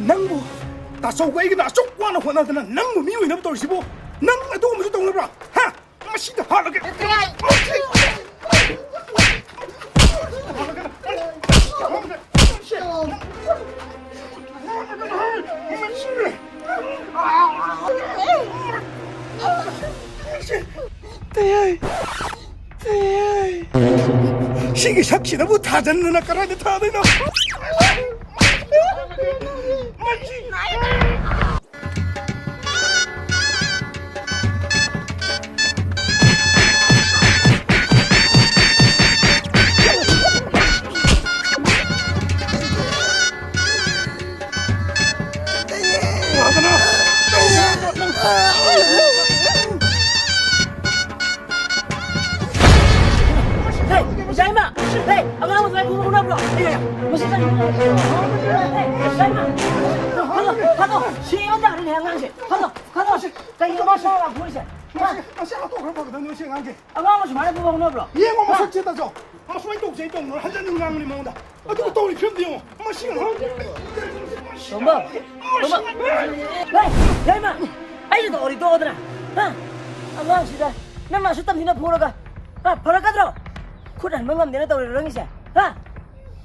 ꯅꯪꯕꯨ ꯇꯥꯆꯧꯒ ꯑꯩꯒꯅ ꯑꯁꯨꯛ ꯋꯥꯅ ꯍꯣꯠꯅꯗꯅ ꯅꯪꯕꯨ ꯃꯤ ꯑꯣꯏꯅꯕ ꯇꯧꯔꯤꯁꯤꯕꯨ ꯅꯪ ꯑꯗꯨꯒꯨꯝꯕꯁꯨ ꯇꯧꯅꯕ꯭ꯔꯥ ꯍꯥ ꯃꯁꯤꯗ ꯍꯥꯠꯂꯒꯦ 시기 삭시나부 타잔느나 까라데 타대나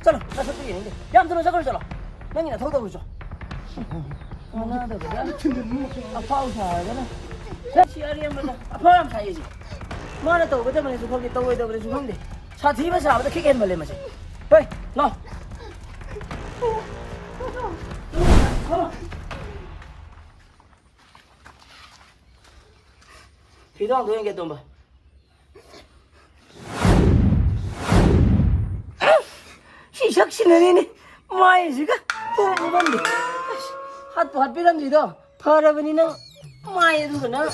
चलो ऐसा तो ये नहीं या हम दोनों चलो नहीं ना थोड़ा रुको ना तो अब पाउ था ना 시아리 한번 아파람 사이지 뭐나 또 그때 말해서 거기 또 왜도 그래 주는데 차 뒤에서 아무도 크게 한 말래 마시 왜 너 비도한 도연 게 또 봐 시작시는 마이지가 보고반데 핫비람지도 파라버니는 마이도나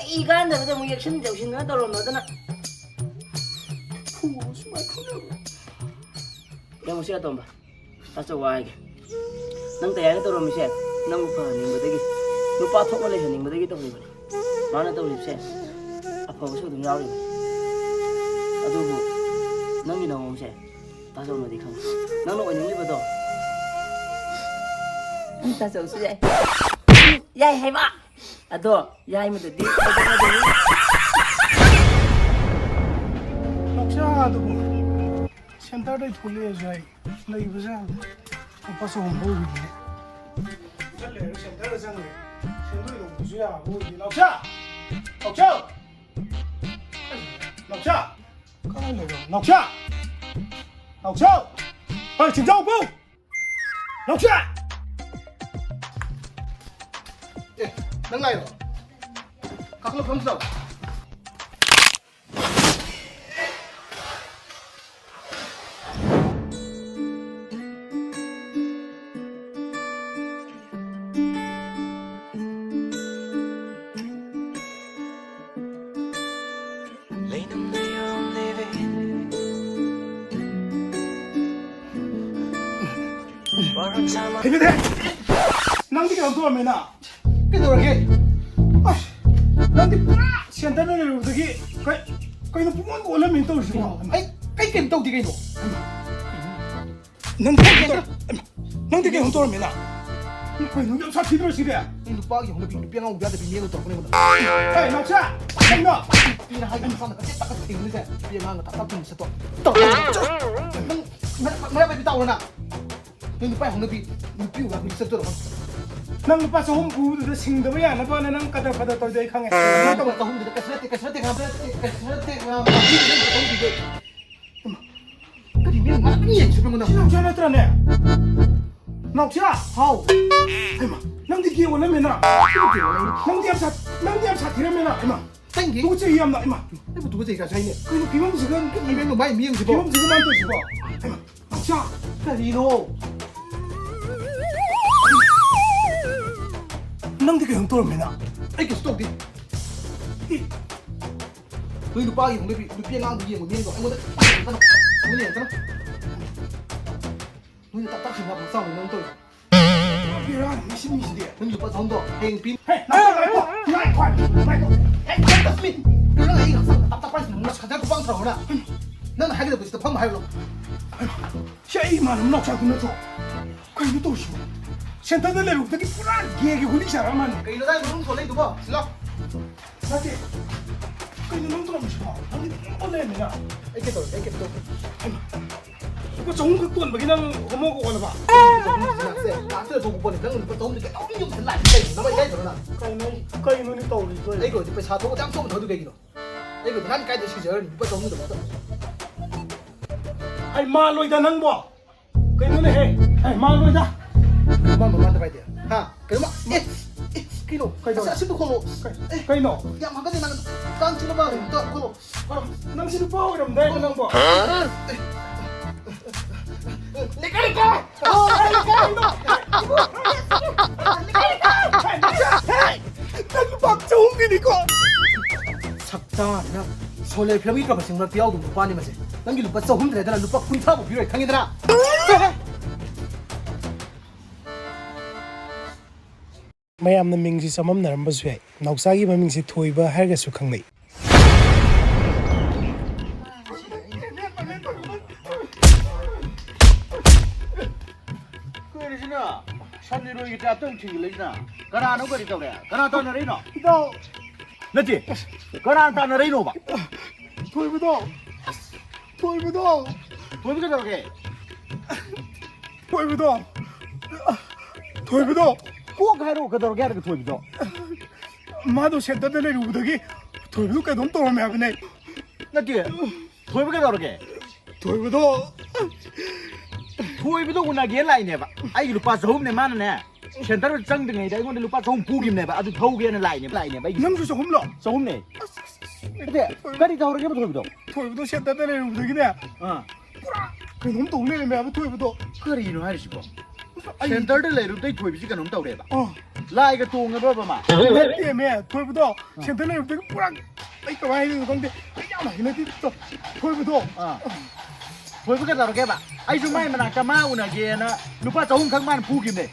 이간다보다 뭐 액션 정신나 떨어놓더나 yang usia tomba asa wae nang tayang to rom se nang pa ning bodegi lupa thok male ning bodegi to ni mana to ni se apa so dum yawi adu bu nang ni nang se ta so no di khang nang no ni ba do ta so su yai yai hai ba ado yai mo di 녹차도 센터에 돌려서 나 이거서 아빠서 홍보기네. 잘래 센터에 장래. 센터에 무수야 뭐지 녹차. 녹차. 녹차. 까는 거. 녹차. 녹차. 빨리 진짜 오고. 녹차. 예, 능나요. 각로 검사. 대표대 낭디가 안 돌아매나 그러게 낭디 센터를 어떻게 cái nó cũng muốn lên mình tôi gì mà cái tiền tôi thì cái đồ nâng thì cái không tôi mình à cái nó sao thì tôi gì đấy nó bao nhiêu nó bị biến ông bây giờ bị miếng tôi không có ê nó cha anh nó đi là hai cái sao nó cái tắc cái tiền như thế biến ngang nó tắc tiền sẽ to nó bị tao rồi nè nhưng nó phải không nó bị là bị sẽ tôi rồi nang lupa sa home food da singda ba yan ba nang kada tôi dai khang na ka ba home da kasrate ha cái gì miếng mà cái gì chứ mình đâu chơi này nè nào chưa hao ai mà nang đi kia 원래 맨날 nang đi áp sát thì 맨날 ai mà 땡기 누구 chơi hiểm lại mà cái bộ 누구 chơi cả này cái 비범 지금 cái miếng nó bay miếng gì 비범 지금 안 되지 봐 ai mà nào chưa cái gì đâu nang di kayong tolong mena. Ay gusto di. Lui lupa yung lupa ngang di yung miếng rồi anh muốn đấy. Muốn gì thế? Lui tắt xin hợp sau này nâng tôi. Cái ra nó xin gì đấy? Nâng lupa xong rồi. Hình pin. Hey, nào lại qua. Lại qua. Hey, tắt mình. Cái này là sao? Tắt phải nó sẽ có băng thầu nè. Nó là hai cái được phải phong hai rồi. 샤이 말은 넉차 끝났어. 그래도 또 쉬워. 센터들 내로 되게 불안 기획이 우리 사람만. 그이로 다 눈 돌레 두고 슬라 사실 그 눈은 좀 쉬워. 아니 올래내나. 이렇게 또 이거 좋은 것도 그냥 어머고 가나 봐. 나한테 더 못보네 그냥 또 너무 좀 달라 진짜 너무 이게 그러나 그이 눈이 떠오르. 이거 이거 차 도고 짱 쏘면 더 두개기도 이거 난 까지 시절 이거 좀 더 못다 아이 말로이다 난 뭐. 그 눈에 해. 아이 말로이다. 그만 만들 봐야 돼. 하 그러면 그이로 자 신부 콜로 그이 너. 야 막간에 나는 짱 찍어 봐 또 콜로 당신은 뭐 그럼 내가 난 뭐. 내가 박정빈이고. 적당하냐 손에 벽이가 벌써 뼈도 못 빠니 마세 남기 루파 조금 되더라 루파 군타고 비로에 강이더라 ꯃꯌꯥꯝꯅ ꯃꯤꯡꯁꯤ ꯆꯃꯝꯅꯔꯝꯕꯁꯨ ꯌꯥꯏ ꯅꯥꯎꯆꯥꯒꯤ ꯃꯃꯤꯡꯁꯤ ꯊꯣꯏꯕ ꯍꯥꯏꯔꯒꯁꯨ ꯈꯪꯅꯩ 그러시나 산리로 이때 어떤 튀길래나 가라는 거리 떠래 가라 떠나리노 너 맞지 가라 떠나리노 봐 돌부도 보이게 저렇게 돌부도 꼭 하루 그대로 가는 거 보이죠 마도 센터들의 우덕이 돌부도가 너무 떠오르면 하네 맞지 보이게 저렇게 돌부도 보이비도 군나게 라인에 봐 아이 루파 조금네 많네 센터를 짱등에 이제 이건데 루파 조금 부김네 봐 아주 더우게는 라인에 봐 남수 조금러 조금네 근데 가리 저렇게 봐 보이비도 돌부도 센터들의 우덕이네 그 너무 떠오르면 하면 돌부도 그리노 하시고 센터를 내려도 보이비지가 너무 떠오래 봐 어 라이가 동을 봐봐 내 때문에 돌부도 센터들의 우덕이 뿌락 이거 많이 되는 건데 야 이네 또 돌부도 보이게 저렇게 봐 아이 좀 많이 만나 까마우나 게나 루파 조금 강만 부김네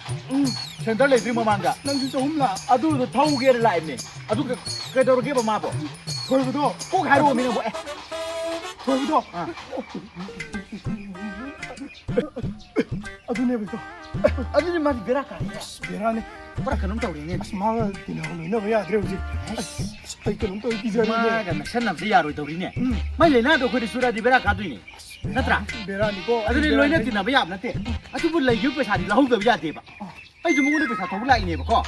센터를 내리면 망가 남수 조금라 아두도 더우게를 라인네 아두 그 저렇게 봐 마보 돌부도 꼭 하루 오면 뭐 돌부도 아두네부터 아주 좀 많이 베라까 미안해 뭐라 그놈 떠오르네 마가 디나오는 너 왜야 그러지 아이 그놈 또 이기잖아 마가 나 산남지 야로 떠오르네 마이 나도 그리 수라디 베라카도이네 나트라 미안이고 아주 로이네 티나 베야 나테 아주 불라 유페 사디 라우도 야데 봐 아이 좀 오늘 베사 더 라이네 봐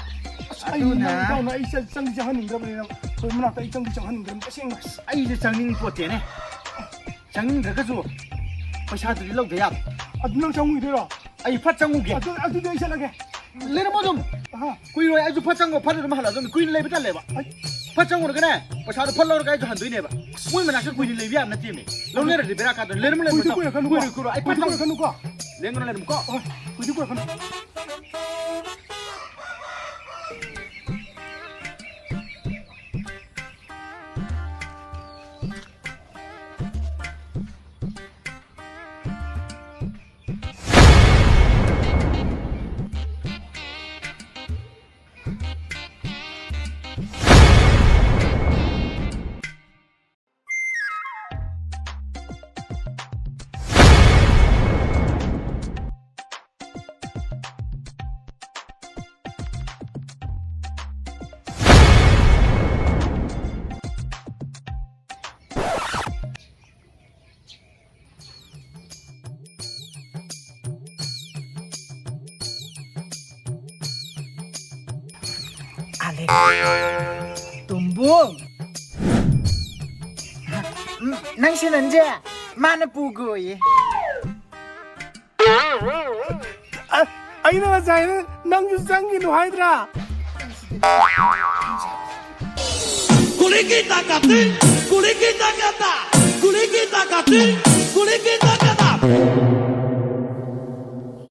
아유나 나 이제 장기장 하는 거 그냥 얼마나 이 장기장 하는 거 생각 아이 이제 장님 포테네 장님 그거서 베사들이 라우도 야 아두랑 장우이 되라 아이 파짱우게 아두 내 이상하게 레르 뭐좀 아하 kuy ai ju phachang go phadar ma hala jom kuy le bita le ba phachang go gane pasar phallo ga ju handui ne ba kuy mana kuy le bi am na tim ne lo le re bera ka do le mu le kuy ma kuy kan kuy kuy ai kuy phachang kan ko le ngona le ko kuy kuy kan 알렉 tumbuong 당신 언제 만화 보고 예 아이나 자이는 남주 장기는 하이드라 Kulikita kati, kulikita kata, kulikita kati, kulikita kata.